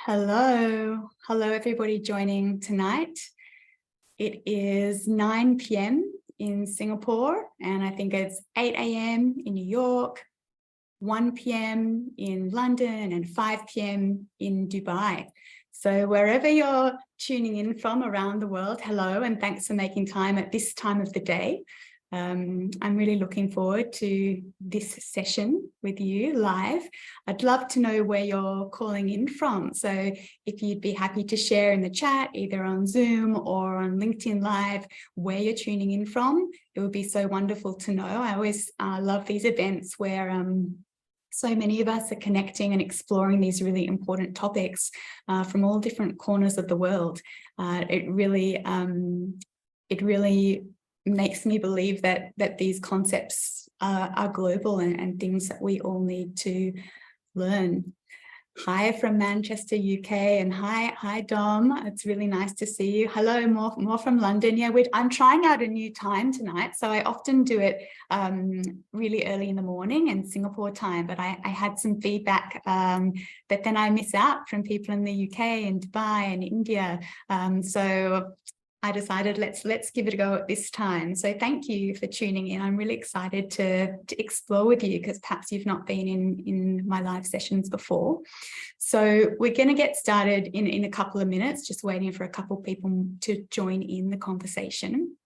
Hello everybody joining tonight. It is 9 p.m. in Singapore, and I think it's 8 a.m. in New York, 1 p.m. in London, and 5 p.m. in Dubai. So wherever you're tuning in from around the world, hello, and thanks for making time at this time of the day. I'm really looking forward to this session with you live. I'd love to know where you're calling in from. So if you'd be happy to share in the chat, either on Zoom or on LinkedIn Live, where you're tuning in from, it would be so wonderful to know. I always love these events where so many of us are connecting and exploring these really important topics from all different corners of the world. It really makes me believe that these concepts are global and things that we all need to learn. Hi from Manchester, UK, and hi Dom. It's really nice to see you. Hello, more from London. Yeah, I'm trying out a new time tonight, so I often do it really early in the morning in Singapore time. But I had some feedback that then I miss out from people in the UK and Dubai and India. So I decided let's give it a go at this time. So thank you for tuning in. I'm really excited to explore with you because perhaps you've not been in my live sessions before. So we're going to get started in a couple of minutes, just waiting for a couple of people to join in the conversation.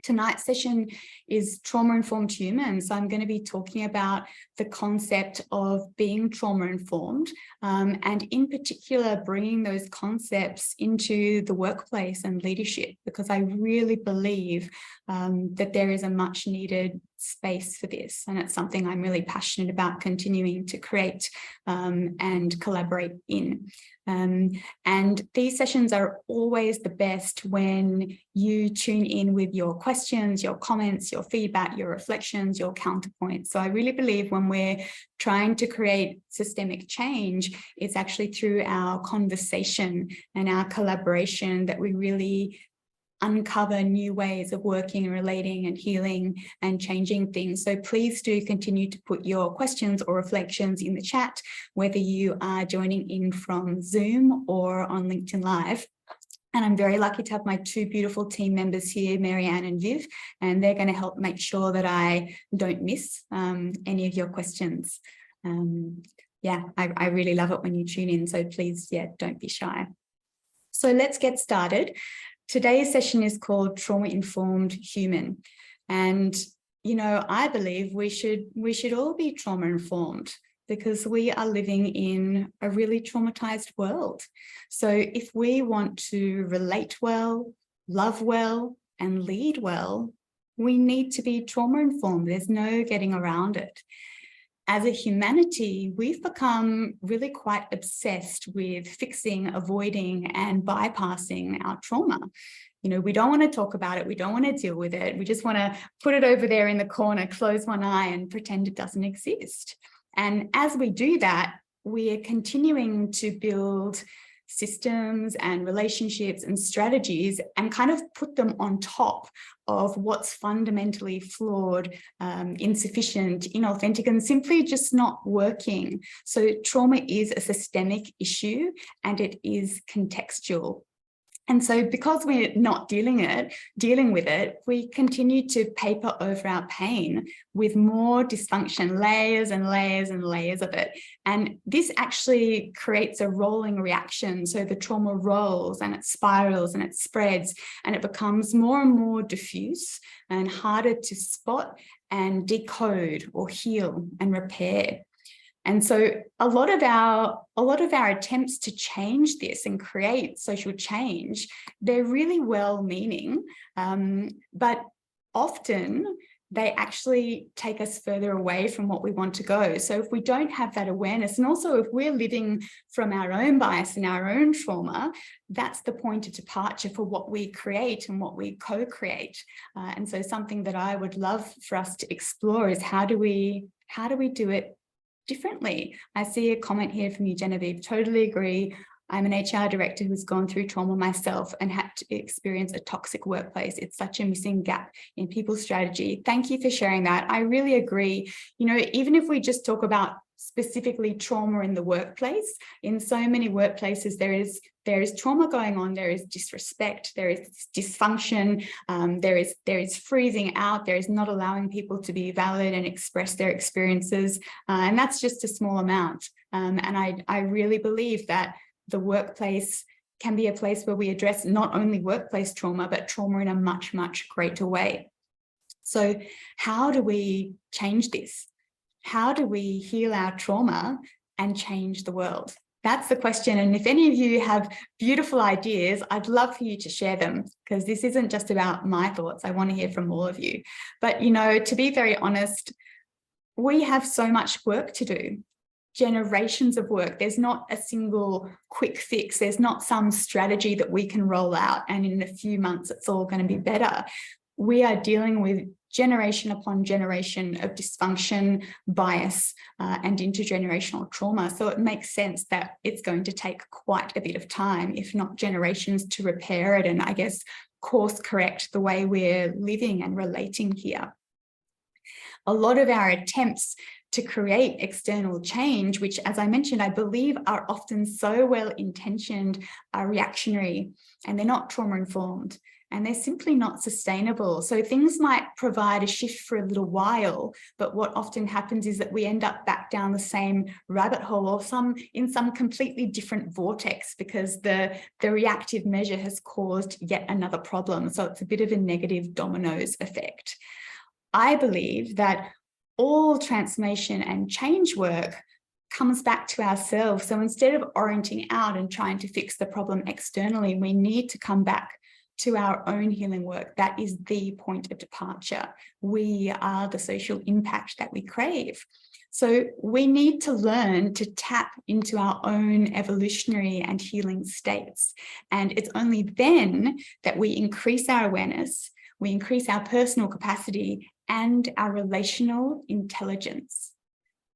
Tonight's session is trauma-informed humans. So I'm going to be talking about the concept of being trauma-informed and in particular bringing those concepts into the workplace and leadership, because I really believe that there is a much needed space for this, and it's something I'm really passionate about continuing to create and collaborate in. And these sessions are always the best when you tune in with your questions, your comments, your feedback, your reflections, your counterpoints. So I really believe when we're trying to create systemic change, it's actually through our conversation and our collaboration that we really uncover new ways of working and relating and healing and changing things. So please do continue to put your questions or reflections in the chat, whether you are joining in from Zoom or on LinkedIn Live. And I'm very lucky to have my two beautiful team members here, Marianne and Viv, and they're going to help make sure that I don't miss any of your questions. Yeah, I really love it when you tune in. So please, yeah, don't be shy. So let's get started. Today's session is called Trauma-Informed Human. And, you know, I believe we should all be trauma-informed because we are living in a really traumatized world. So if we want to relate well, love well, and lead well, we need to be trauma-informed. There's no getting around it. As a humanity, we've become really quite obsessed with fixing, avoiding, and bypassing our trauma. You know, we don't want to talk about it. We don't want to deal with it. We just want to put it over there in the corner, close one eye, and pretend it doesn't exist. And as we do that, we are continuing to build systems and relationships and strategies and kind of put them on top of what's fundamentally flawed, insufficient, inauthentic, and simply just not working. So trauma is a systemic issue and it is contextual. And so because we're not dealing with it, we continue to paper over our pain with more dysfunction, layers and layers and layers of it. And this actually creates a rolling reaction. So the trauma rolls and it spirals and it spreads and it becomes more and more diffuse and harder to spot and decode or heal and repair. And so a lot of our attempts to change this and create social change, they're really well-meaning, but often they actually take us further away from what we want to go. So if we don't have that awareness, and also if we're living from our own bias and our own trauma, that's the point of departure for what we create and what we co-create. And so something that I would love for us to explore is how do we do it differently? I see a comment here from you, Genevieve. Totally agree. I'm an HR director who's gone through trauma myself and had to experience a toxic workplace. It's such a missing gap in people's strategy. Thank you for sharing that. I really agree. You know, even if we just talk about specifically trauma in the workplace. In so many workplaces, there is trauma going on, there is disrespect, there is dysfunction, there is freezing out, there is not allowing people to be valid and express their experiences, and that's just a small amount. And I really believe that the workplace can be a place where we address not only workplace trauma, but trauma in a much, much greater way. So how do we change this? How do we heal our trauma and change the world? That's the question. And if any of you have beautiful ideas, I'd love for you to share them, because this isn't just about my thoughts. I want to hear from all of you. But, you know, to be very honest, we have so much work to do. Generations of work. There's not a single quick fix. There's not some strategy that we can roll out and in a few months it's all going to be better. We are dealing with generation upon generation of dysfunction, bias, and intergenerational trauma. So it makes sense that it's going to take quite a bit of time, if not generations, to repair it and, I guess, course correct the way we're living and relating here. A lot of our attempts to create external change, which, as I mentioned, I believe are often so well-intentioned, are reactionary, and they're not trauma-informed, and they're simply not sustainable. So things might provide a shift for a little while, but what often happens is that we end up back down the same rabbit hole, or in some completely different vortex, because the reactive measure has caused yet another problem. So it's a bit of a negative dominoes effect. I believe that all transformation and change work comes back to ourselves. So instead of orienting out and trying to fix the problem externally, we need to come back to our own healing work. That is the point of departure. We are the social impact that we crave. So we need to learn to tap into our own evolutionary and healing states. And it's only then that we increase our awareness, we increase our personal capacity and our relational intelligence.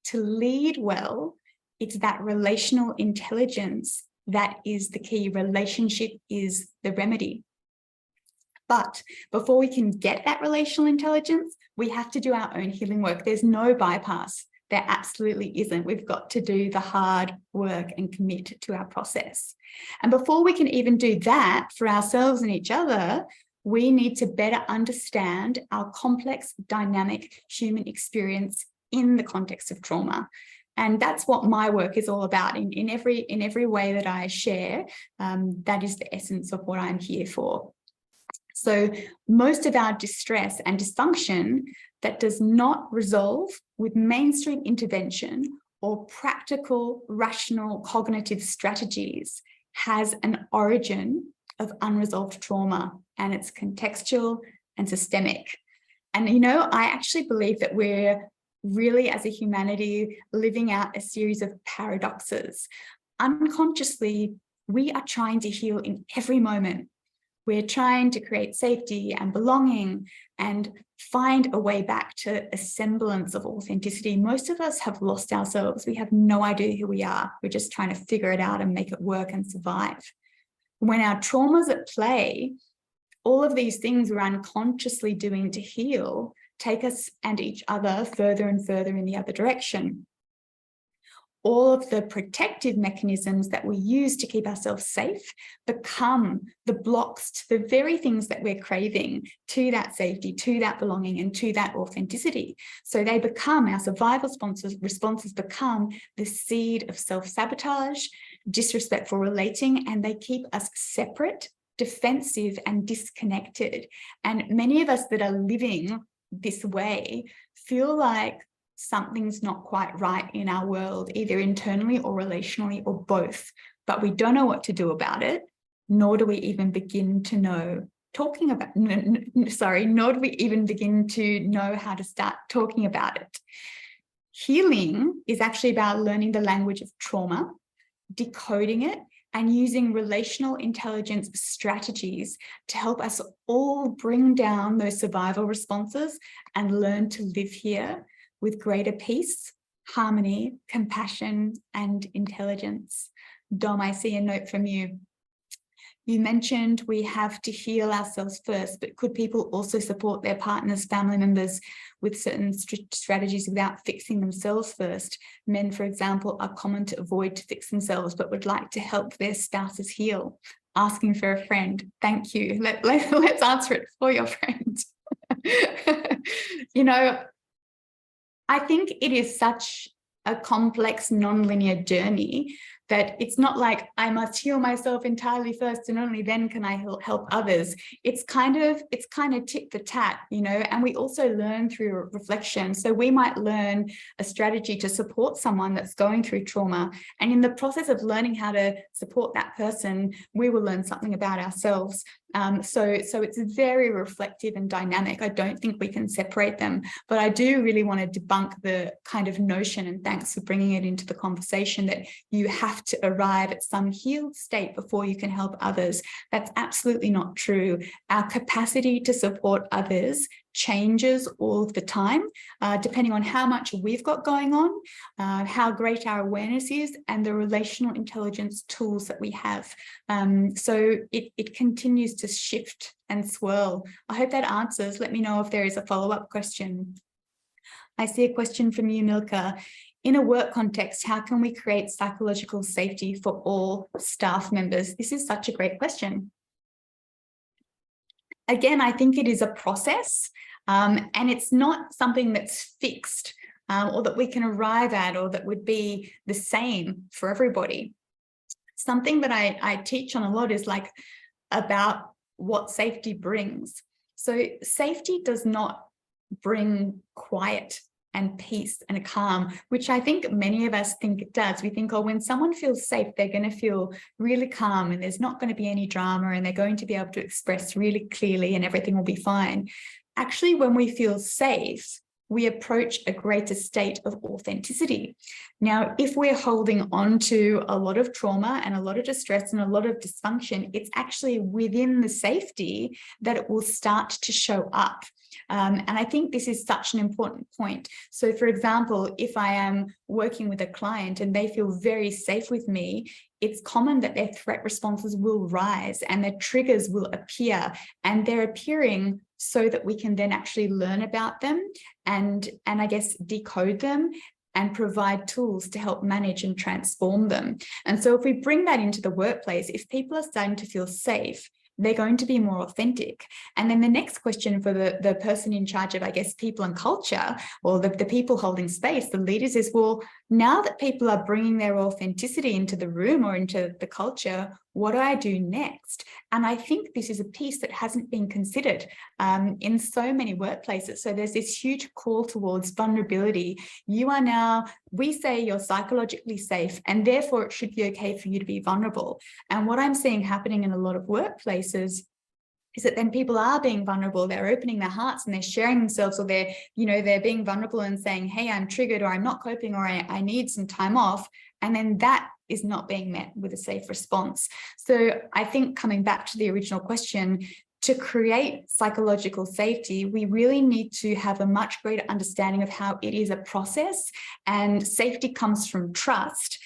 To lead well, it's that relational intelligence that is the key. Relationship is the remedy. But before we can get that relational intelligence, we have to do our own healing work. There's no bypass. There absolutely isn't. We've got to do the hard work and commit to our process. And before we can even do that for ourselves and each other, we need to better understand our complex, dynamic human experience in the context of trauma. And that's what my work is all about. In every way that I share, that is the essence of what I'm here for. So most of our distress and dysfunction that does not resolve with mainstream intervention or practical, rational, cognitive strategies has an origin of unresolved trauma, and it's contextual and systemic. And, you know, I actually believe that we're really, as a humanity, living out a series of paradoxes. Unconsciously, we are trying to heal in every moment. We're trying to create safety and belonging and find a way back to a semblance of authenticity. Most of us have lost ourselves. We have no idea who we are. We're just trying to figure it out and make it work and survive. When our trauma's at play, all of these things we're unconsciously doing to heal take us and each other further and further in the other direction. All of the protective mechanisms that we use to keep ourselves safe become the blocks to the very things that we're craving, to that safety, to that belonging, and to that authenticity. So they become, our survival responses become the seed of self-sabotage, disrespectful relating, and they keep us separate, defensive, and disconnected. And many of us that are living this way feel like something's not quite right in our world, either internally or relationally or both, but we don't know what to do about it, nor do we even begin to know nor do we even begin to know how to start talking about it. Healing is actually about learning the language of trauma, decoding it, and using relational intelligence strategies to help us all bring down those survival responses and learn to live here with greater peace, harmony, compassion, and intelligence. Dom, I see a note from you. You mentioned we have to heal ourselves first, but could people also support their partners, family members with certain strategies without fixing themselves first? Men, for example, are common to avoid to fix themselves, but would like to help their spouses heal. Asking for a friend. Thank you. Let's answer it for your friend. You know, I think it is such a complex, non-linear journey that it's not like I must heal myself entirely first and only then can I help others. It's kind of tit for tat, you know, and we also learn through reflection. So we might learn a strategy to support someone that's going through trauma. And in the process of learning how to support that person, we will learn something about ourselves. So it's very reflective and dynamic. I don't think we can separate them, but I do really want to debunk the kind of notion, and thanks for bringing it into the conversation, that you have to arrive at some healed state before you can help others. That's absolutely not true. Our capacity to support others changes all of the time, depending on how much we've got going on, how great our awareness is, and the relational intelligence tools that we have. So it continues to shift and swirl. I hope that answers. Let me know if there is a follow-up question. I see a question from you, Milka. In a work context, how can we create psychological safety for all staff members? This is such a great question. Again, I think it is a process, and it's not something that's fixed or that we can arrive at or that would be the same for everybody. Something that I teach on a lot is like about what safety brings. So safety does not bring quiet and peace and calm, which I think many of us think it does. We think, oh, when someone feels safe, they're going to feel really calm and there's not going to be any drama and they're going to be able to express really clearly and everything will be fine. Actually, when we feel safe, we approach a greater state of authenticity. Now, if we're holding on to a lot of trauma and a lot of distress and a lot of dysfunction, it's actually within the safety that it will start to show up. And I think this is such an important point. So, for example, if I am working with a client and they feel very safe with me, it's common that their threat responses will rise and their triggers will appear, and they're appearing so that we can then actually learn about them and I guess decode them and provide tools to help manage and transform them. And so if we bring that into the workplace, if people are starting to feel safe, they're going to be more authentic. And then the next question for the person in charge of, I guess, people and culture, or the people holding space, the leaders, is, well, now that people are bringing their authenticity into the room or into the culture, what do I do next? And I think this is a piece that hasn't been considered in so many workplaces. So there's this huge call towards vulnerability. You are now, we say you're psychologically safe, and therefore it should be okay for you to be vulnerable. And what I'm seeing happening in a lot of workplaces is that then people are being vulnerable, they're opening their hearts and they're sharing themselves, or they're being vulnerable and saying, hey, I'm triggered, or I'm not coping, or I need some time off. And then that is not being met with a safe response. So I think, coming back to the original question, to create psychological safety, we really need to have a much greater understanding of how it is a process, and safety comes from trust.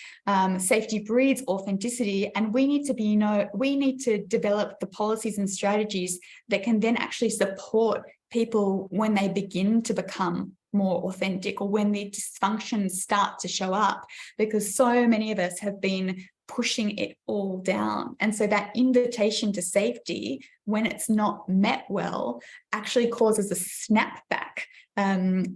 Safety breeds authenticity, and we need to develop the policies and strategies that can then actually support people when they begin to become more authentic, or when the dysfunctions start to show up, because so many of us have been pushing it all down. And so that invitation to safety, when it's not met well, actually causes a snapback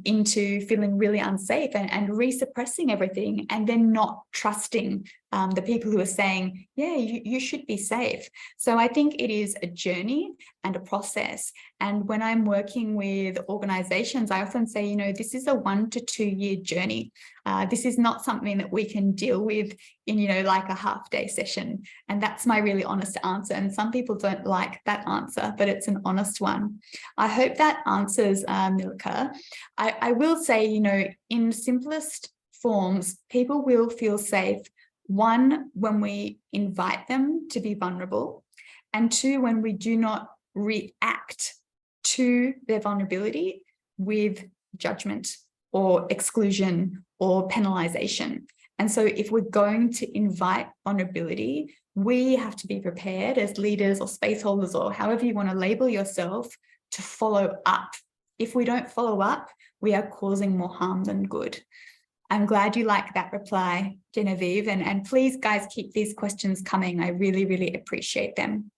into feeling really unsafe and resuppressing everything, and then not trusting the people who are saying, yeah, you should be safe. So I think it is a journey and a process. And when I'm working with organizations, I often say, this is a 1 to 2 year journey. This is not something that we can deal with in, like a half-day session. And that's my really honest answer. And some people don't like that answer, but it's an honest one. I hope that answers Milka. I will say, in simplest forms, people will feel safe, 1, when we invite them to be vulnerable, and 2, when we do not react to their vulnerability with judgment or exclusion or penalization. And so if we're going to invite vulnerability, we have to be prepared as leaders or space holders, or however you want to label yourself, to follow up. If we don't follow up, we are causing more harm than good. I'm glad you like that reply, Genevieve, and please, guys, keep these questions coming. I really, really appreciate them.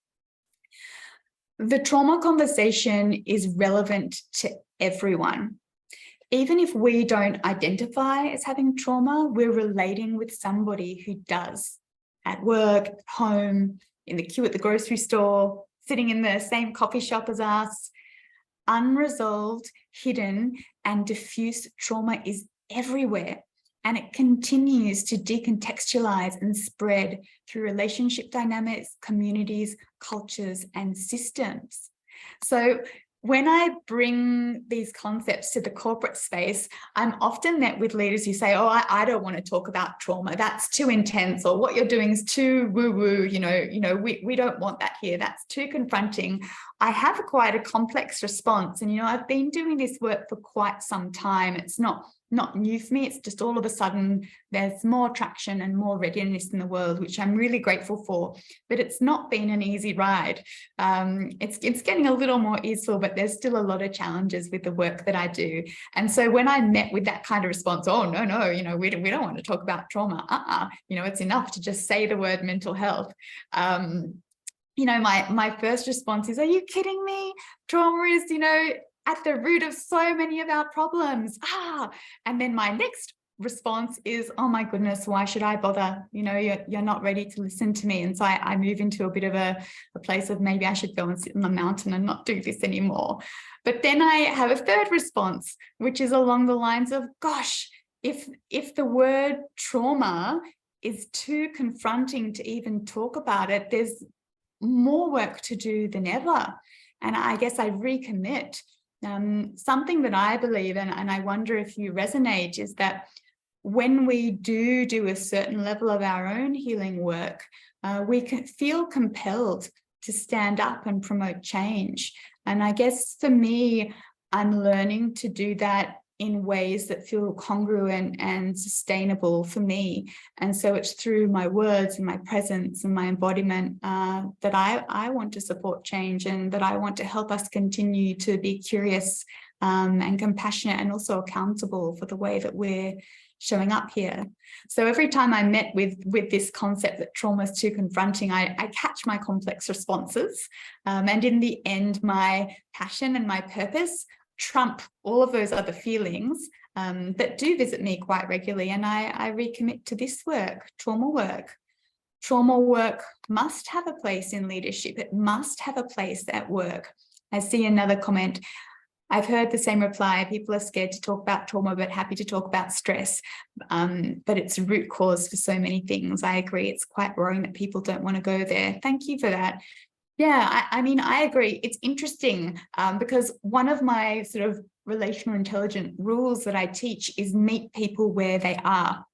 The trauma conversation is relevant to everyone. Even if we don't identify as having trauma, we're relating with somebody who does, at work, at home, in the queue at the grocery store, sitting in the same coffee shop as us. Unresolved, hidden, and diffuse trauma is everywhere, and it continues to decontextualize and spread through relationship dynamics, communities, cultures, and systems. So when I bring these concepts to the corporate space, I'm often met with leaders who say, oh, I don't want to talk about trauma. That's too intense, or what you're doing is too woo-woo. We don't want that here. That's too confronting. I have quite a complex response. And, I've been doing this work for quite some time. It's not new for me. It's just all of a sudden there's more traction and more readiness in the world, which I'm really grateful for. But it's not been an easy ride. It's getting a little more easeful, but there's still a lot of challenges with the work that I do. And so when I met with that kind of response, oh, no, we don't want to talk about trauma. It's enough to just say the word mental health. My first response is, are you kidding me? Trauma is, at the root of so many of our problems. And then my next response is, oh my goodness, why should I bother? You're not ready to listen to me. And so I move into a bit of a place of maybe I should go and sit on the mountain and not do this anymore. But then I have a third response, which is along the lines of, gosh, if the word trauma is too confronting to even talk about it, there's more work to do than ever. And I guess I recommit. Something that I believe, and I wonder if you resonate, is that when we do a certain level of our own healing work, we can feel compelled to stand up and promote change. And I guess for me, I'm learning to do that in ways that feel congruent and sustainable for me. And so it's through my words and my presence and my embodiment that I want to support change, and that I want to help us continue to be curious and compassionate, and also accountable for the way that we're showing up here. So every time I met with this concept that trauma is too confronting, I catch my complex responses. And in the end, my passion and my purpose trump all of those other feelings that do visit me quite regularly. And I recommit to this work, trauma work. Trauma work must have a place in leadership. It must have a place at work. I see another comment. I've heard the same reply. People are scared to talk about trauma, but happy to talk about stress. But it's a root cause for so many things. I agree. It's quite worrying that people don't want to go there. Thank you for that. Yeah, I agree. It's interesting because one of my sort of relational intelligence rules that I teach is meet people where they are.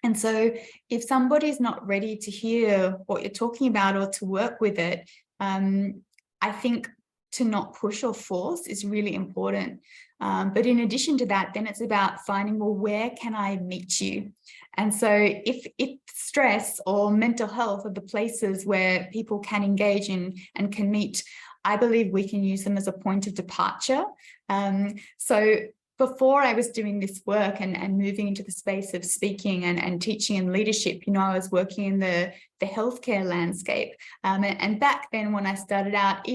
And so if somebody's not ready to hear what you're talking about or to work with it, I think to not push or force is really important. But in addition to that, then it's about finding, well, where can I meet you? And so if stress or mental health are the places where people can engage in and can meet, I believe we can use them as a point of departure. So before I was doing this work and moving into the space of speaking and teaching and leadership, I was working in the healthcare landscape. And back then when I started out,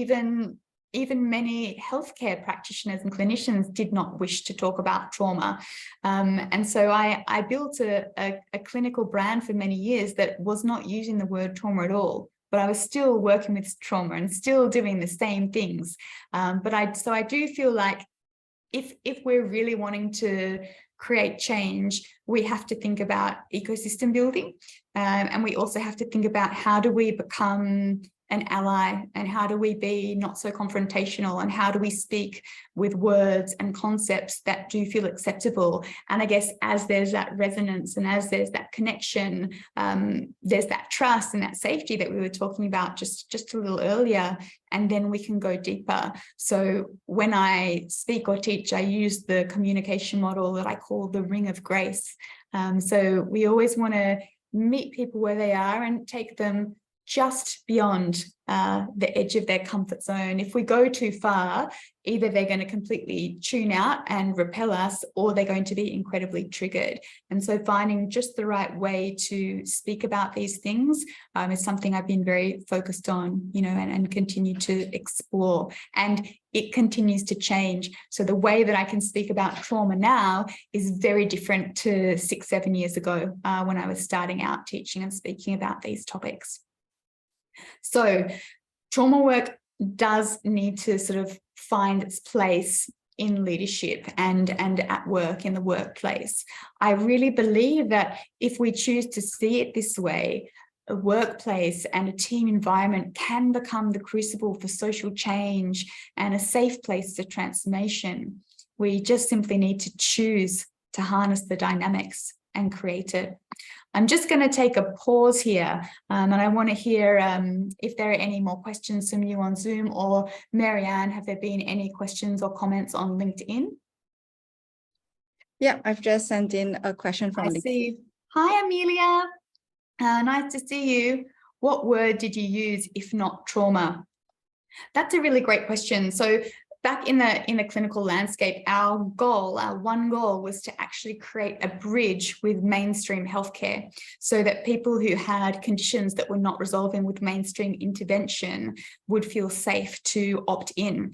even many healthcare practitioners and clinicians did not wish to talk about trauma. And so I built a clinical brand for many years that was not using the word trauma at all, but I was still working with trauma and still doing the same things. So I do feel like if we're really wanting to create change, we have to think about ecosystem building. And we also have to think about how do we become an ally, and how do we be not so confrontational, and how do we speak with words and concepts that do feel acceptable. And I guess as there's that resonance and as there's that connection, there's that trust and that safety that we were talking about just a little earlier, and then we can go deeper. So when I speak or teach, I use the communication model that I call the ring of grace. So we always want to meet people where they are and take them just beyond the edge of their comfort zone. If we go too far, either they're going to completely tune out and repel us, or they're going to be incredibly triggered. And so finding just the right way to speak about these things is something I've been very focused on, you know, and continue to explore. And it continues to change. So the way that I can speak about trauma now is very different to 6-7 years ago when I was starting out teaching and speaking about these topics. So trauma work does need to sort of find its place in leadership and at work, in the workplace. I really believe that if we choose to see it this way, a workplace and a team environment can become the crucible for social change and a safe place for transformation. We just simply need to choose to harness the dynamics and create it. I'm just going to take a pause here, and I want to hear if there are any more questions from you on Zoom, or Marianne, have there been any questions or comments on LinkedIn? Yeah, I've just sent in a question from LinkedIn. Hi, Amelia. Nice to see you. What word did you use if not trauma? That's a really great question. So back in the clinical landscape, our one goal was to actually create a bridge with mainstream healthcare, so that people who had conditions that were not resolving with mainstream intervention would feel safe to opt in.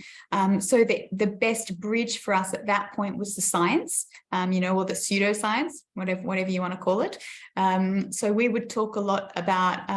So the best bridge for us at that point was the science, you know, or the pseudoscience, whatever you want to call it. So we would talk a lot about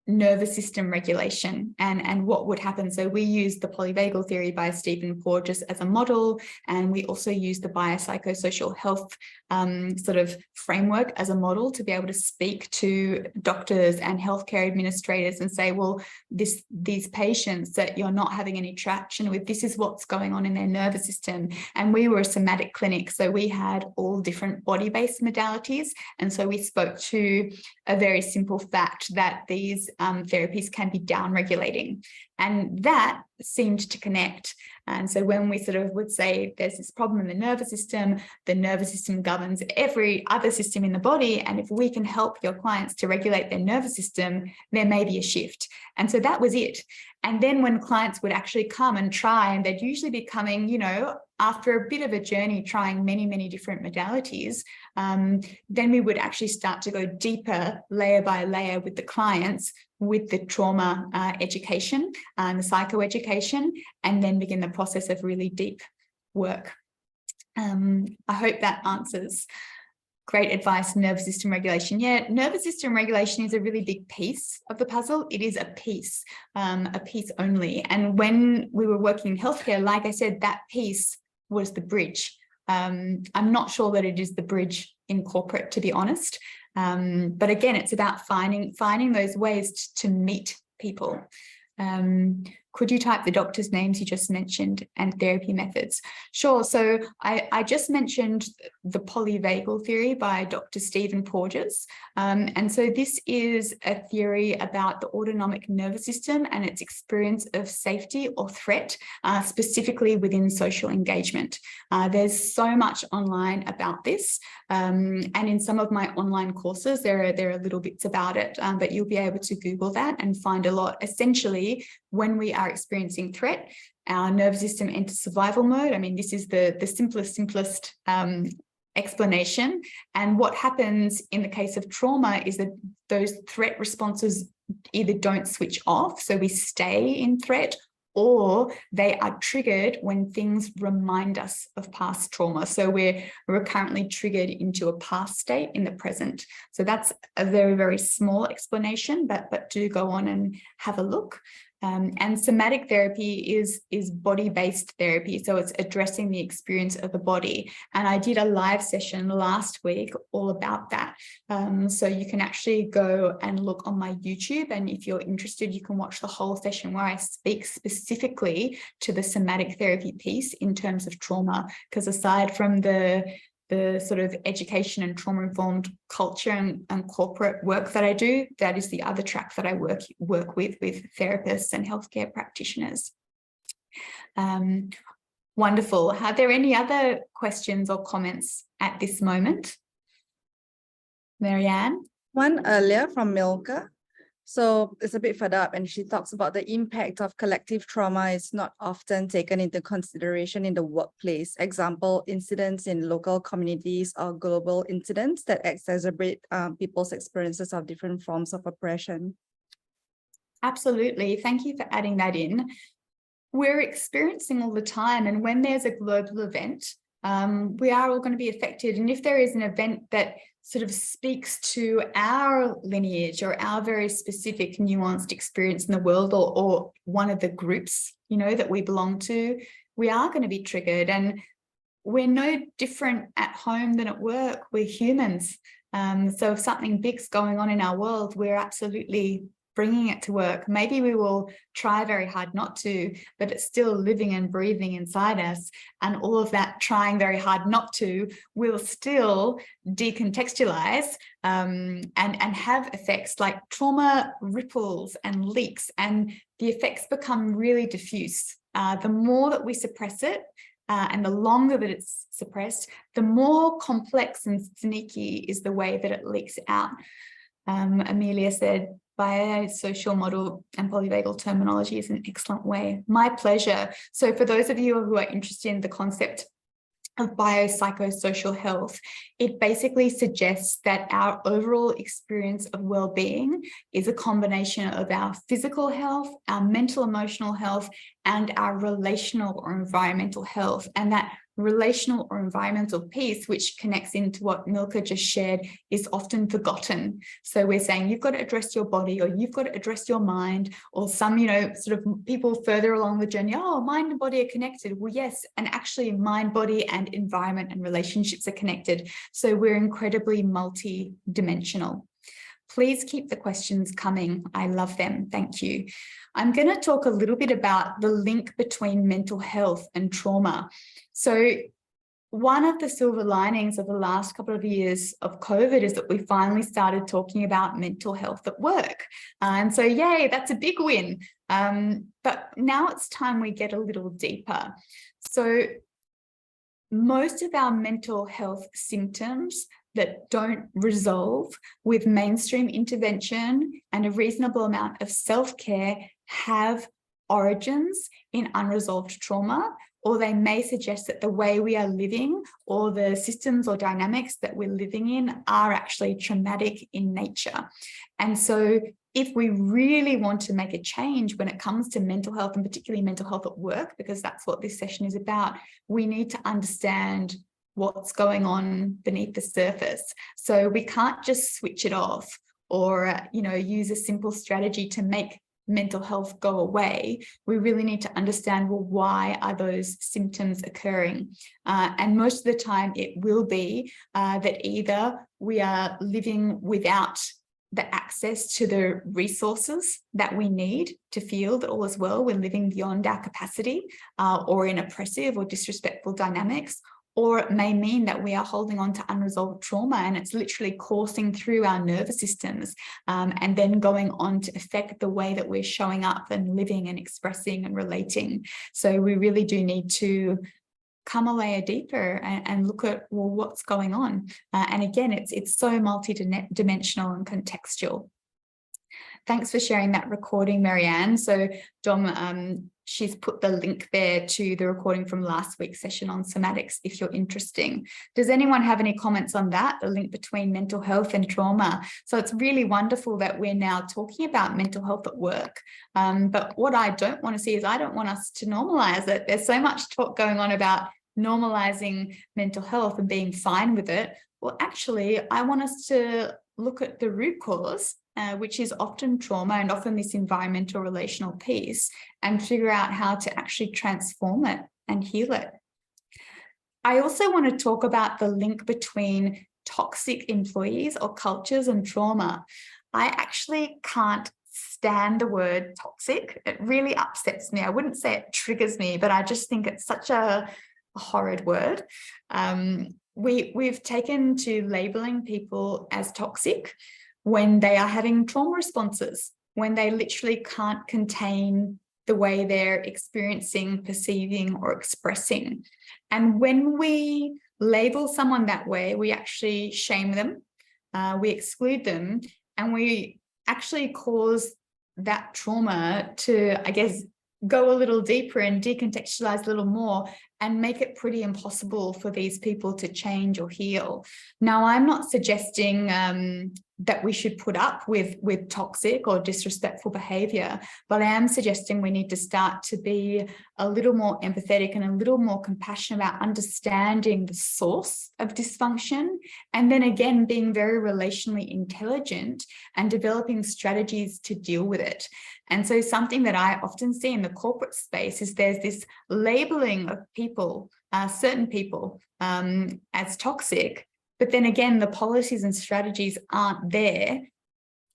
nervous system regulation and what would happen. So we used the polyvagal theory by Stephen Porges as a model, and we also used the biopsychosocial health sort of framework as a model to be able to speak to doctors and healthcare administrators and say, well, these patients that you're not having any traction with, this is what's going on in their nervous system. And we were a somatic clinic, so we had all different body-based modalities, and so we spoke to a very simple fact that these therapies can be down-regulating, and that seemed to connect. And so when we sort of would say there's this problem in the nervous system governs every other system in the body, and if we can help your clients to regulate their nervous system, there may be a shift. And so that was it. And then when clients would actually come and try, and they'd usually be coming, you know, after a bit of a journey, trying many, many different modalities, then we would actually start to go deeper, layer by layer, with the clients, with the trauma education and the psychoeducation, and then begin the process of really deep work. I hope that answers. Great advice. Nervous system regulation. Yeah, nervous system regulation is a really big piece of the puzzle. It is a piece only. And when we were working in healthcare, like I said, that piece was the bridge. I'm not sure that it is the bridge in corporate, to be honest. But again, it's about finding those ways to meet people. Could you type the doctor's names you just mentioned and therapy methods? Sure. So I just mentioned the polyvagal theory by Dr. Stephen Porges. And so this is a theory about the autonomic nervous system and its experience of safety or threat, specifically within social engagement. There's so much online about this. And in some of my online courses, there are little bits about it, but you'll be able to Google that and find a lot. Essentially, when we are experiencing threat, our nervous system enters survival mode. I mean, this is the simplest explanation. And what happens in the case of trauma is that those threat responses either don't switch off, so we stay in threat, or they are triggered when things remind us of past trauma. So we're currently triggered into a past state in the present. So that's a very, very small explanation, but do go on and have a look. And somatic therapy is body-based therapy, so it's addressing the experience of the body. And I did a live session last week all about that. So you can actually go and look on my YouTube, and if you're interested, you can watch the whole session where I speak specifically to the somatic therapy piece in terms of trauma, because aside from the sort of education and trauma-informed culture and corporate work that I do, that is the other track that I work with therapists and healthcare practitioners. Wonderful. Are there any other questions or comments at this moment? Marianne? One earlier from Milka. So it's a bit further up, and she talks about the impact of collective trauma is not often taken into consideration in the workplace. Example, incidents in local communities or global incidents that exacerbate people's experiences of different forms of oppression. Absolutely. Thank you for adding that in. We're experiencing all the time, and when there's a global event, we are all going to be affected. And if there is an event that sort of speaks to our lineage or our very specific nuanced experience in the world, or one of the groups, you know, that we belong to, we are going to be triggered. And we're no different at home than at work. We're humans. So if something big's going on in our world, we're absolutely bringing it to work. Maybe we will try very hard not to, but it's still living and breathing inside us. And all of that trying very hard not to will still decontextualize and have effects like trauma ripples and leaks, and the effects become really diffuse. The more that we suppress it, and the longer that it's suppressed, the more complex and sneaky is the way that it leaks out. Amelia said, biosocial model and polyvagal terminology is an excellent way. My pleasure. So for those of you who are interested in the concept of biopsychosocial health, it basically suggests that our overall experience of well-being is a combination of our physical health, our mental emotional health, and our relational or environmental health. And that relational or environmental piece, which connects into what Milka just shared, is often forgotten. So we're saying you've got to address your body, or you've got to address your mind, or some, you know, sort of people further along the journey, oh, mind and body are connected. Well, yes, and actually mind, body, and environment and relationships are connected. So we're incredibly multi-dimensional. Please keep the questions coming. I love them. Thank you. I'm going to talk a little bit about the link between mental health and trauma. So one of the silver linings of the last couple of years of COVID is that we finally started talking about mental health at work. And so, yay, that's a big win. But now it's time we get a little deeper. So most of our mental health symptoms that don't resolve with mainstream intervention and a reasonable amount of self-care have origins in unresolved trauma, or they may suggest that the way we are living or the systems or dynamics that we're living in are actually traumatic in nature. And so if we really want to make a change when it comes to mental health, and particularly mental health at work, because that's what this session is about, we need to understand what's going on beneath the surface. So we can't just switch it off or, you know, use a simple strategy to make mental health go away. We really need to understand, well, why are those symptoms occurring? And most of the time it will be that either we are living without the access to the resources that we need to feel that all is well, we're living beyond our capacity, or in oppressive or disrespectful dynamics. Or it may mean that we are holding on to unresolved trauma and it's literally coursing through our nervous systems and then going on to affect the way that we're showing up and living and expressing and relating. So we really do need to come a layer deeper and look at, well, what's going on? And again, it's so multi-dimensional and contextual. Thanks for sharing that recording, Marianne. So Dom, she's put the link there to the recording from last week's session on somatics, if you're interested. Does anyone have any comments on that, the link between mental health and trauma? So it's really wonderful that we're now talking about mental health at work. But what I don't want to see is I don't want us to normalize it. There's so much talk going on about normalizing mental health and being fine with it. Well, actually, I want us to look at the root cause, which is often trauma and often this environmental relational piece, and figure out how to actually transform it and heal it. I also want to talk about the link between toxic employees or cultures and trauma. I actually can't stand the word toxic. It really upsets me. I wouldn't say it triggers me, but I just think it's such a horrid word. We've taken to labeling people as toxic when they are having trauma responses, when they literally can't contain the way they're experiencing, perceiving, or expressing. And when we label someone that way, we actually shame them. we exclude them, and we actually cause that trauma to, I guess, go a little deeper and decontextualize a little more and make it pretty impossible for these people to change or heal. Now, I'm not suggesting that we should put up with toxic or disrespectful behavior, but I am suggesting we need to start to be a little more empathetic and a little more compassionate about understanding the source of dysfunction, and then again, being very relationally intelligent and developing strategies to deal with it. And so something that I often see in the corporate space is there's this labeling of people, certain people, as toxic, but then again, the policies and strategies aren't there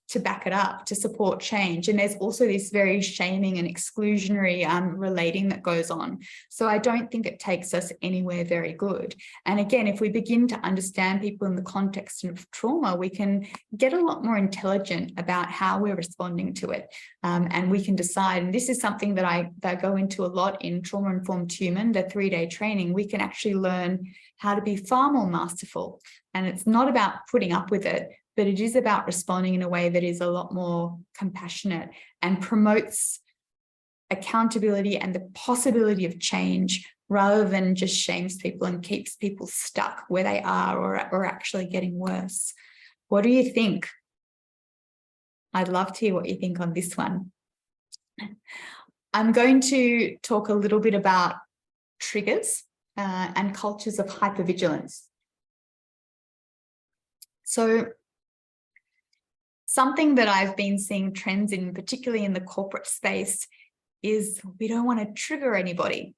to back it up, to support change. And there's also this very shaming and exclusionary relating that goes on. So I don't think it takes us anywhere very good. And again, if we begin to understand people in the context of trauma, we can get a lot more intelligent about how we're responding to it. And we can decide, and this is something that I go into a lot in Trauma Informed Human, the 3-day training. We can actually learn how to be far more masterful. And it's not about putting up with it, but it is about responding in a way that is a lot more compassionate and promotes accountability and the possibility of change, rather than just shames people and keeps people stuck where they are or actually getting worse. What do you think? I'd love to hear what you think on this one. I'm going to talk a little bit about triggers and cultures of hypervigilance. So something that I've been seeing trends in, particularly in the corporate space, is we don't want to trigger anybody.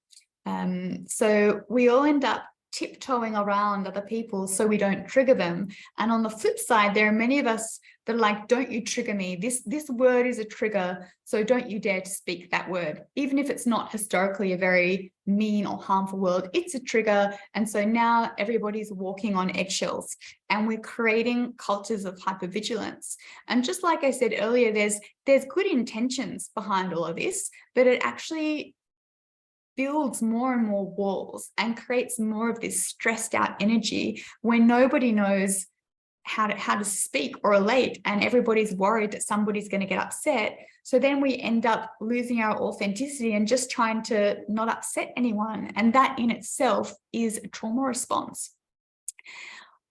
So we all end up tiptoeing around other people so we don't trigger them. And on the flip side, there are many of us that are like, don't you trigger me. This word is a trigger, so don't you dare to speak that word. Even if it's not historically a very mean or harmful word, it's a trigger. And so now everybody's walking on eggshells, and we're creating cultures of hypervigilance. And just like I said earlier, there's good intentions behind all of this, but it actually builds more and more walls and creates more of this stressed out energy when nobody knows how to speak or relate, and everybody's worried that somebody's going to get upset. So then we end up losing our authenticity and just trying to not upset anyone. And that in itself is a trauma response.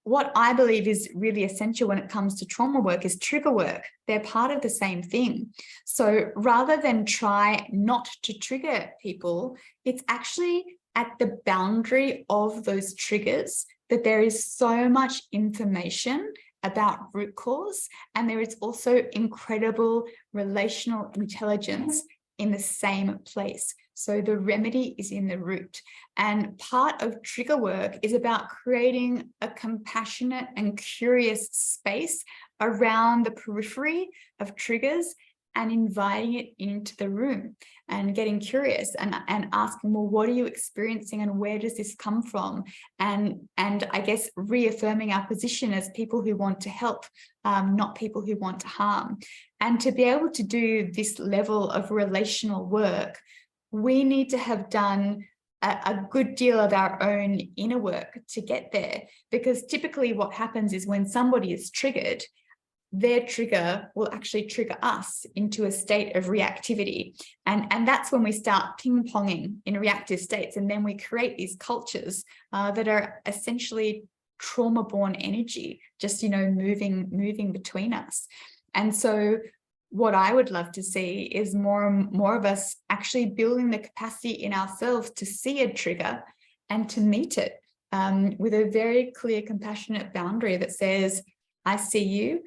What I believe is really essential when it comes to trauma work is trigger work. They're part of the same thing. So rather than try not to trigger people, it's actually at the boundary of those triggers that there is so much information about root cause, and there is also incredible relational intelligence in the same place. So the remedy is in the root. And part of trigger work is about creating a compassionate and curious space around the periphery of triggers and inviting it into the room and getting curious and asking, well, what are you experiencing and where does this come from? And I guess reaffirming our position as people who want to help, not people who want to harm. And to be able to do this level of relational work, we need to have done a good deal of our own inner work to get there. Because typically what happens is when somebody is triggered, their trigger will actually trigger us into a state of reactivity. And that's when we start ping-ponging in reactive states. And then we create these cultures that are essentially trauma-born energy, just, moving between us. And so what I would love to see is more of us actually building the capacity in ourselves to see a trigger and to meet it with a very clear, compassionate boundary that says, I see you.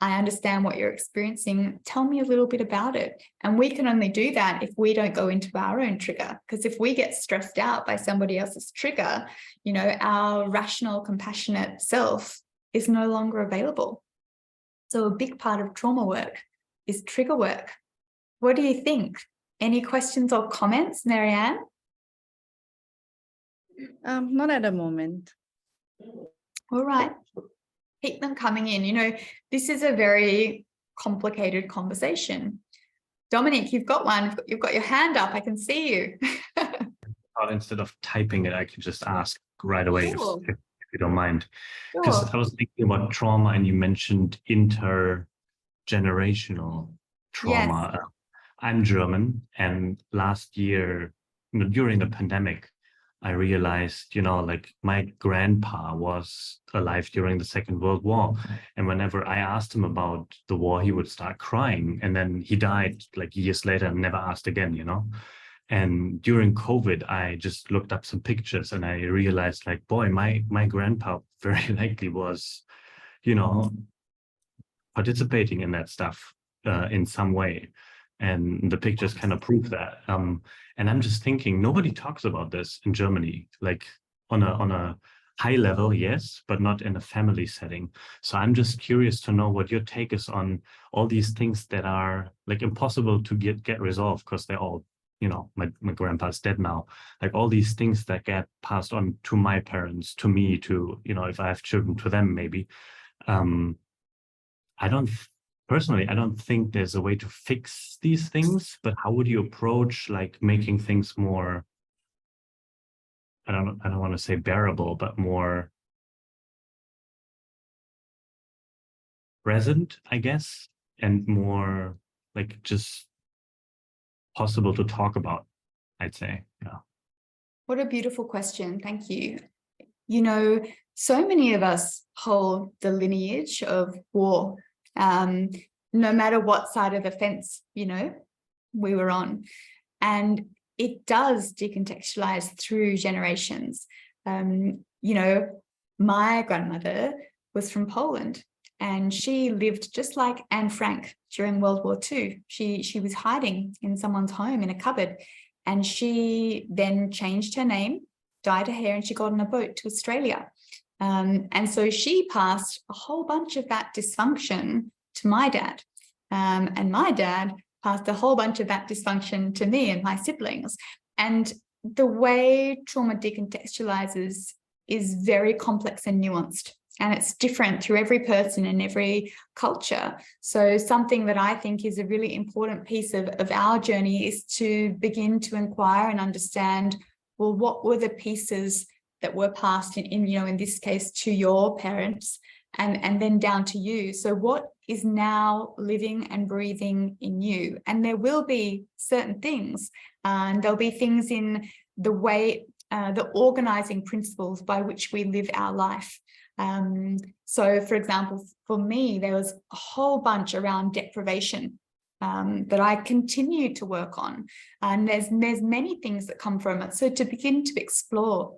I understand what you're experiencing. Tell me a little bit about it. And we can only do that if we don't go into our own trigger. Because if we get stressed out by somebody else's trigger, our rational, compassionate self is no longer available. So a big part of trauma work is trigger work. What do you think? Any questions or comments, Marianne? Not at the moment. All right. Keep them coming in. This is a very complicated conversation. Dominic, you've got one. You've got your hand up. I can see you. Instead of typing it, I could just ask right away Cool. if if you don't mind. Because Sure. I was thinking about trauma and you mentioned intergenerational Yes. trauma. I'm German, and last year, during the pandemic, I realized, like my grandpa was alive during the Second World War. And whenever I asked him about the war, he would start crying. And then he died like years later and never asked again. And during COVID, I just looked up some pictures and I realized, like, boy, my grandpa very likely was, participating in that stuff in some way. And the pictures kind of prove that. And I'm just thinking, nobody talks about this in Germany, like on a high level, yes, but not in a family setting. So I'm just curious to know what your take is on all these things that are like impossible to get resolved because they're all, my grandpa's dead now. Like all these things that get passed on to my parents, to me, to, if I have children, to them maybe. Personally, I don't think there's a way to fix these things, but how would you approach like making things more, I don't want to say bearable, but more present, I guess, and more like just possible to talk about, I'd say. Yeah. What a beautiful question. Thank you. So many of us hold the lineage of war, no matter what side of the fence, we were on. And it does decontextualize through generations. My grandmother was from Poland and she lived just like Anne Frank during World War II. She was hiding in someone's home in a cupboard, and she then changed her name, dyed her hair, and she got on a boat to Australia. And so she passed a whole bunch of that dysfunction to my dad. And my dad passed a whole bunch of that dysfunction to me and my siblings. And the way trauma decontextualizes is very complex and nuanced. And it's different through every person and every culture. So something that I think is a really important piece of our journey is to begin to inquire and understand, well, what were the pieces that were passed in this case to your parents and then down to you. So what is now living and breathing in you? And there will be certain things, and there'll be things in the way, the organizing principles by which we live our life. So for example, for me, there was a whole bunch around deprivation that I continue to work on. And there's many things that come from it. So to begin to explore,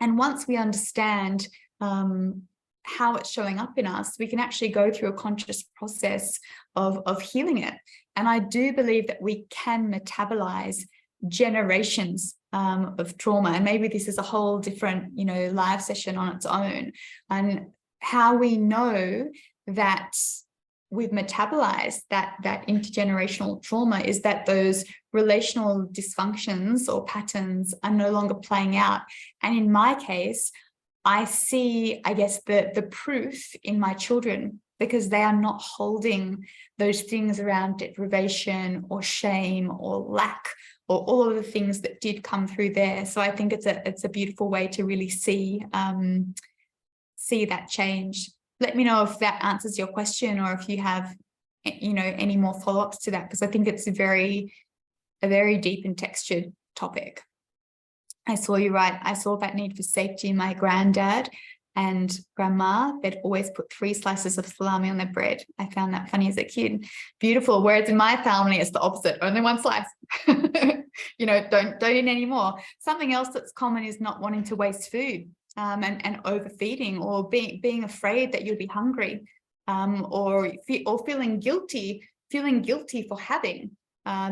and once we understand how it's showing up in us, we can actually go through a conscious process of healing it. And I do believe that we can metabolize generations of trauma. And maybe this is a whole different, live session on its own. And how we know that we've metabolized that intergenerational trauma is that those relational dysfunctions or patterns are no longer playing out. And in my case, I see, I guess, the proof in my children, because they are not holding those things around deprivation or shame or lack or all of the things that did come through there. So I think it's a beautiful way to really see that change. Let me know if that answers your question, or if you have, any more follow-ups to that, because I think it's a very deep and textured topic. I saw you right. I saw that need for safety in my granddad and grandma. They'd always put 3 slices of salami on their bread. I found that funny as a kid. Beautiful. Whereas in my family, it's the opposite. Only 1 slice. Don't eat any more. Something else that's common is not wanting to waste food, and overfeeding, or being afraid that you'll be hungry, or feeling guilty for having.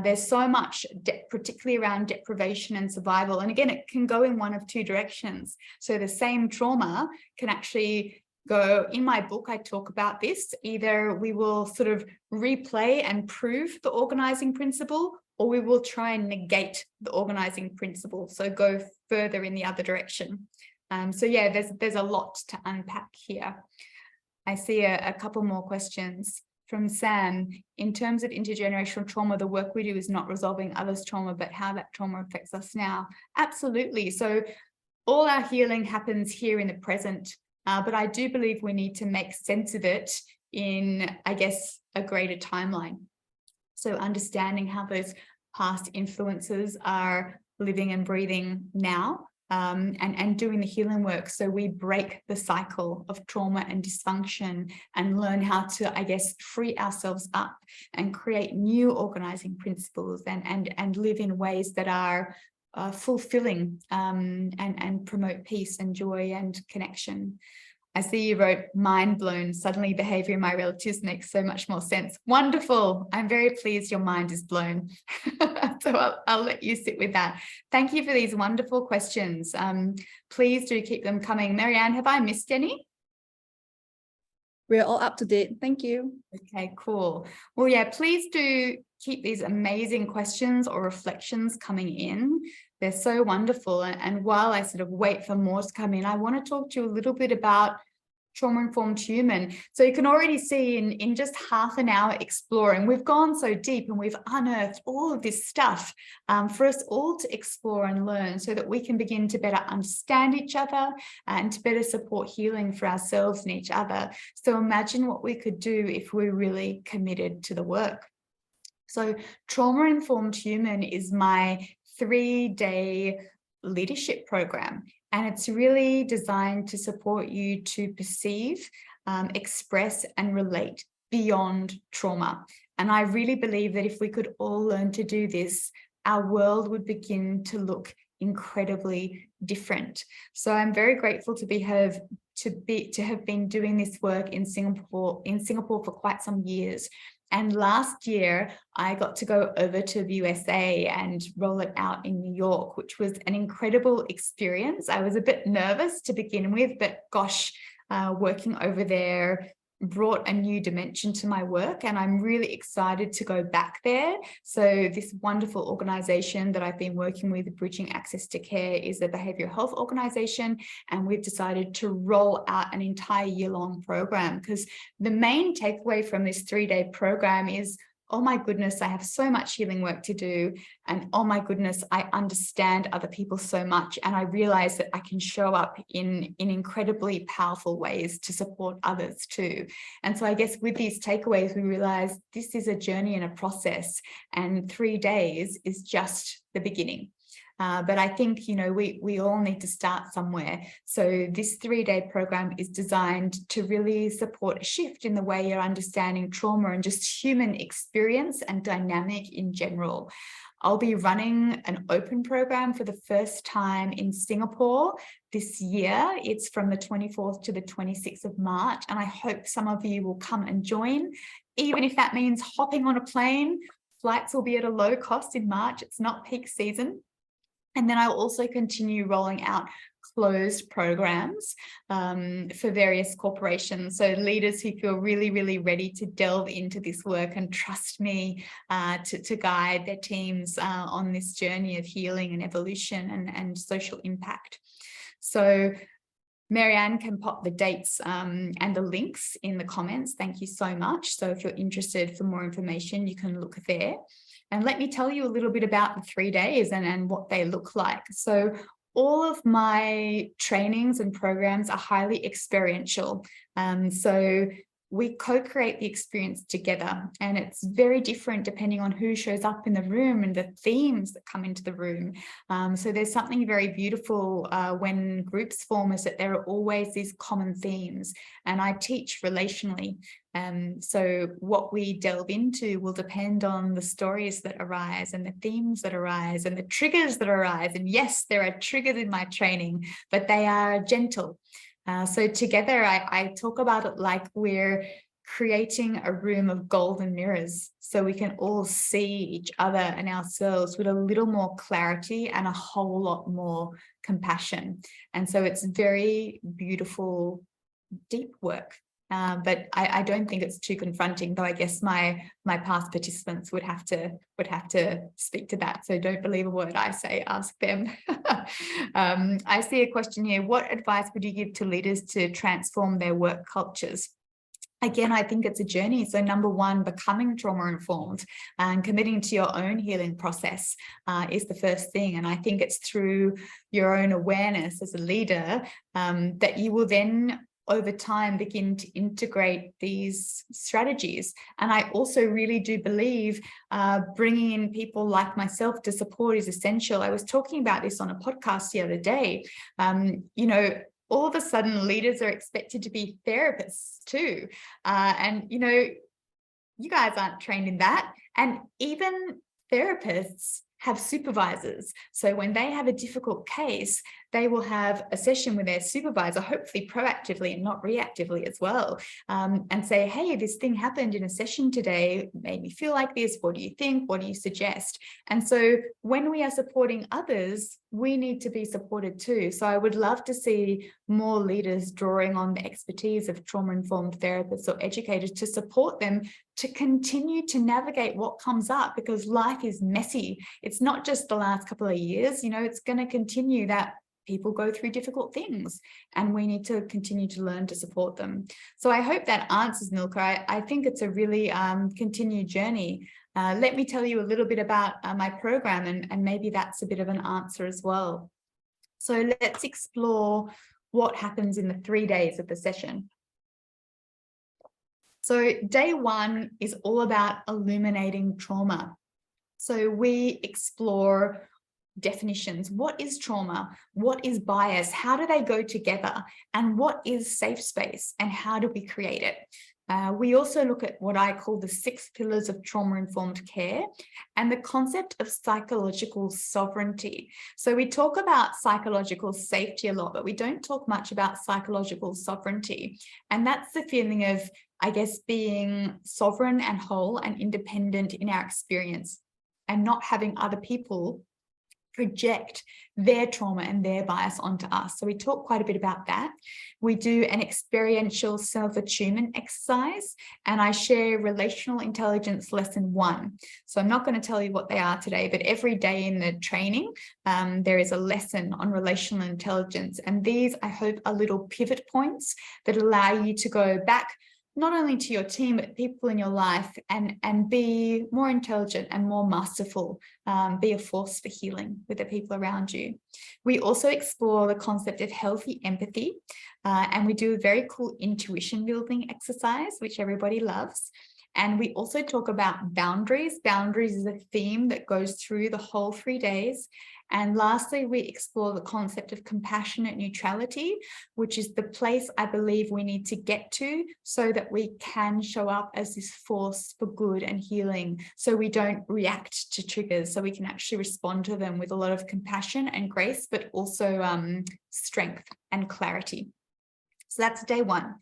There's so much, particularly around deprivation and survival. And again, it can go in one of 2 directions. So the same trauma can actually go, in my book, I talk about this. Either we will sort of replay and prove the organizing principle, or we will try and negate the organizing principle. So go further in the other direction. So yeah, there's a lot to unpack here. I see a couple more questions. From Sam, in terms of intergenerational trauma, the work we do is not resolving others' trauma, but how that trauma affects us now. Absolutely. So all our healing happens here in the present, but I do believe we need to make sense of it in, I guess, a greater timeline. So understanding how those past influences are living and breathing now, and doing the healing work so we break the cycle of trauma and dysfunction and learn how to, I guess, free ourselves up and create new organizing principles and live in ways that are fulfilling, and promote peace and joy and connection. I see you wrote mind blown. Suddenly behavior in my relatives makes so much more sense. Wonderful. I'm very pleased your mind is blown. So I'll let you sit with that. Thank you for these wonderful questions. Please do keep them coming. Marianne, have I missed any? We're all up to date. Thank you. Okay, cool. Well, yeah, please do keep these amazing questions or reflections coming in. They're so wonderful. And while I sort of wait for more to come in, I want to talk to you a little bit about trauma-informed human. So you can already see in just half an hour exploring, we've gone so deep and we've unearthed all of this stuff for us all to explore and learn so that we can begin to better understand each other and to better support healing for ourselves and each other. So imagine what we could do if we're really committed to the work. So Trauma-Informed Human is my 3-day leadership program. And it's really designed to support you to perceive, express, and relate beyond trauma. And I really believe that if we could all learn to do this, our world would begin to look incredibly different. So I'm very grateful to have been doing this work in Singapore for quite some years. And last year, I got to go over to the USA and roll it out in New York, which was an incredible experience. I was a bit nervous to begin with, but gosh, working over there brought a new dimension to my work, and I'm really excited to go back there. So this wonderful organization that I've been working with, Bridging Access to Care, is a behavioral health organization, and we've decided to roll out an entire year-long program because the main takeaway from this 3-day program is, oh my goodness, I have so much healing work to do. And oh my goodness, I understand other people so much. And I realize that I can show up in incredibly powerful ways to support others too. And so I guess with these takeaways, we realize this is a journey and a process, and 3 days is just the beginning. But I think, you know, we all need to start somewhere. So this 3-day program is designed to really support a shift in the way you're understanding trauma and just human experience and dynamic in general. I'll be running an open program for the first time in Singapore this year. It's from the 24th to the 26th of March. And I hope some of you will come and join, even if that means hopping on a plane. Flights will be at a low cost in March. It's not peak season. And then I'll also continue rolling out closed programs for various corporations. So leaders who feel really, really ready to delve into this work and trust me to guide their teams on this journey of healing and evolution and social impact. So Marianne can pop the dates and the links in the comments. Thank you so much. So if you're interested for more information, you can look there. And let me tell you a little bit about the 3 days and what they look like. So all of my trainings and programs are highly experiential. So we co-create the experience together, and it's very different depending on who shows up in the room and the themes that come into the room. So there's something very beautiful when groups form, is that there are always these common themes, and I teach relationally. So what we delve into will depend on the stories that arise and the themes that arise and the triggers that arise. And yes, there are triggers in my training, but they are gentle. So together, I talk about it like we're creating a room of golden mirrors so we can all see each other and ourselves with a little more clarity and a whole lot more compassion. And so it's very beautiful, deep work. But I don't think it's too confronting, though I guess my past participants would have to speak to that. So don't believe a word I say, ask them. I see a question here. What advice would you give to leaders to transform their work cultures? Again, I think it's a journey. So number one, becoming trauma-informed and committing to your own healing process is the first thing. And I think it's through your own awareness as a leader that you will then over time begin to integrate these strategies. And I also really do believe bringing in people like myself to support is essential. I was talking about this on a podcast the other day. You know, all of a sudden leaders are expected to be therapists too. And, you know, you guys aren't trained in that. And even therapists have supervisors. So when they have a difficult case, they will have a session with their supervisor, hopefully proactively and not reactively as well, and say, hey, this thing happened in a session today, made me feel like this. What do you think? What do you suggest? And so when we are supporting others, we need to be supported too. So I would love to see more leaders drawing on the expertise of trauma-informed therapists or educators to support them to continue to navigate what comes up, because life is messy. It's not just the last couple of years, you know, it's going to continue that people go through difficult things and we need to continue to learn to support them. So I hope that answers, Milka. I think it's a really continued journey. Let me tell you a little bit about my program, and maybe that's a bit of an answer as well. So let's explore what happens in the 3 days of the session. So day one is all about illuminating trauma. So we explore definitions. What is trauma? What is bias? How do they go together? And what is safe space? And how do we create it? We also look at what I call the 6 pillars of trauma-informed care and the concept of psychological sovereignty. So we talk about psychological safety a lot, but we don't talk much about psychological sovereignty. And that's the feeling of, I guess, being sovereign and whole and independent in our experience and not having other people project their trauma and their bias onto us. So we talk quite a bit about that. We do an experiential self-attunement exercise, and I share relational intelligence lesson 1. So I'm not going to tell you what they are today, but every day in the training, there is a lesson on relational intelligence. And these, I hope, are little pivot points that allow you to go back not only to your team, but people in your life, and be more intelligent and more masterful, be a force for healing with the people around you. We also explore the concept of healthy empathy, and we do a very cool intuition building exercise, which everybody loves. And we also talk about boundaries. Boundaries is a theme that goes through the whole 3 days. And lastly, we explore the concept of compassionate neutrality, which is the place I believe we need to get to so that we can show up as this force for good and healing, so we don't react to triggers, so we can actually respond to them with a lot of compassion and grace, but also strength and clarity. So that's day one.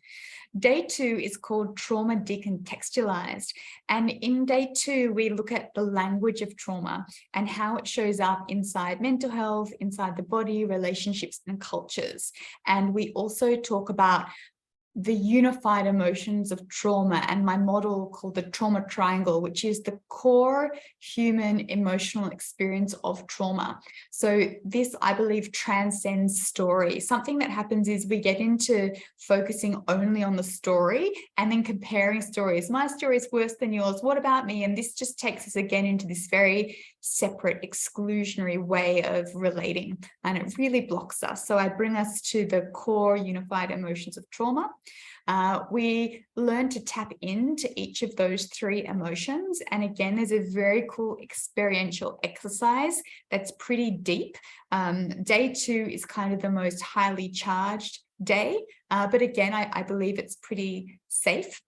Day two is called trauma decontextualized. And in day two, we look at the language of trauma and how it shows up inside mental health, inside the body, relationships, and cultures. And we also talk about the unified emotions of trauma and my model called the trauma triangle, which is the core human emotional experience of trauma. So this, I believe, transcends story. Something that happens is we get into focusing only on the story and then comparing stories. My story is worse than yours. What about me? And this just takes us again into this very separate, exclusionary way of relating, and it really blocks us. So I bring us to the core unified emotions of trauma. We learn to tap into each of those 3 emotions. And again, there's a very cool experiential exercise that's pretty deep. Day 2 is kind of the most highly charged day. But again, I believe it's pretty safe.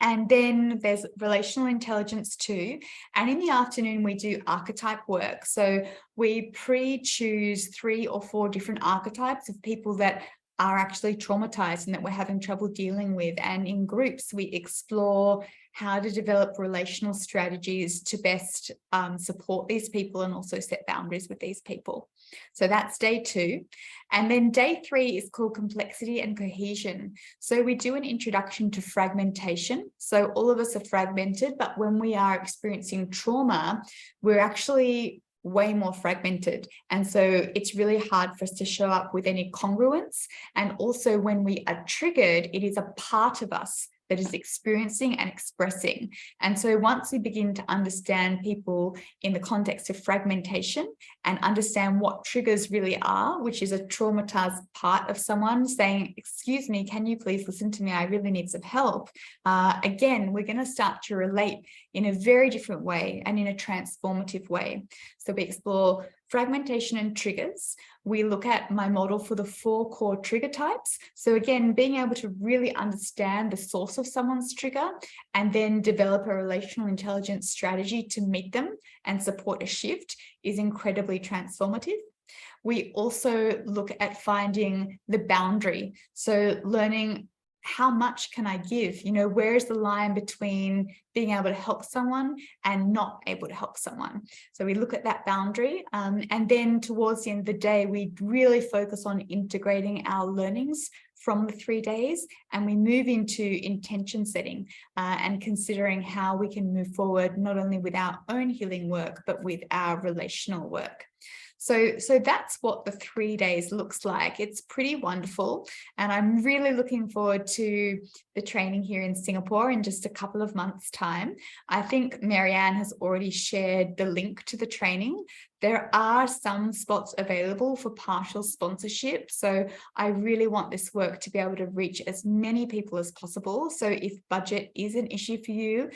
And then there's relational intelligence too. And in the afternoon, we do archetype work. So we pre-choose 3 or 4 different archetypes of people that are actually traumatized and that we're having trouble dealing with. And in groups, we explore how to develop relational strategies to best support these people and also set boundaries with these people. So that's day 2. And then day 3 is called complexity and cohesion. So we do an introduction to fragmentation. So all of us are fragmented, but when we are experiencing trauma, we're actually way more fragmented. And so it's really hard for us to show up with any congruence. And also when we are triggered, it is a part of us that is experiencing and expressing. And so once we begin to understand people in the context of fragmentation and understand what triggers really are, which is a traumatized part of someone saying, excuse me, can you please listen to me? I really need some help. Again, we're going to start to relate in a very different way and in a transformative way. So we explore fragmentation and triggers. We look at my model for the 4 core trigger types. So again, being able to really understand the source of someone's trigger and then develop a relational intelligence strategy to meet them and support a shift is incredibly transformative. We also look at finding the boundary. So learning, how much can I give? You know, where is the line between being able to help someone and not able to help someone? So we look at that boundary. And then towards the end of the day, we really focus on integrating our learnings from the 3 days, and we move into intention setting and considering how we can move forward, not only with our own healing work, but with our relational work. So that's what the 3 days looks like. It's pretty wonderful. And I'm really looking forward to the training here in Singapore in just a couple of months' time. I think Marianne has already shared the link to the training. There are some spots available for partial sponsorship. So I really want this work to be able to reach as many people as possible. So if budget is an issue for you,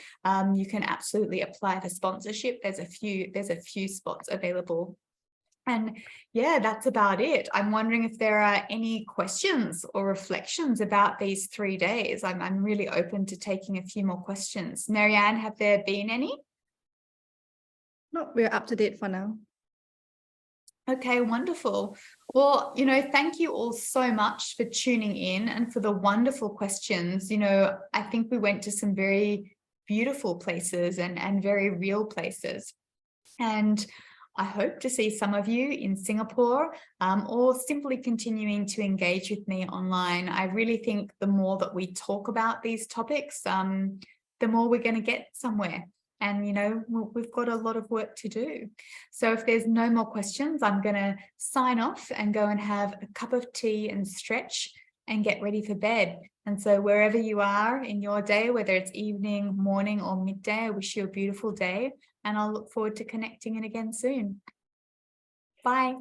you can absolutely apply for sponsorship. There's a few spots available. And yeah, that's about it. I'm wondering if there are any questions or reflections about these 3 days. I'm really open to taking a few more questions. Marianne, have there been any? No, we're up to date for now. Okay, wonderful. Well, you know, thank you all so much for tuning in and for the wonderful questions. You know, I think we went to some very beautiful places and very real places. And I hope to see some of you in Singapore or simply continuing to engage with me online. I really think the more that we talk about these topics, the more we're going to get somewhere. And, you know, we've got a lot of work to do. So if there's no more questions, I'm going to sign off and go and have a cup of tea and stretch and get ready for bed. And so wherever you are in your day, whether it's evening, morning, or midday, I wish you a beautiful day. And I'll look forward to connecting again soon. Bye.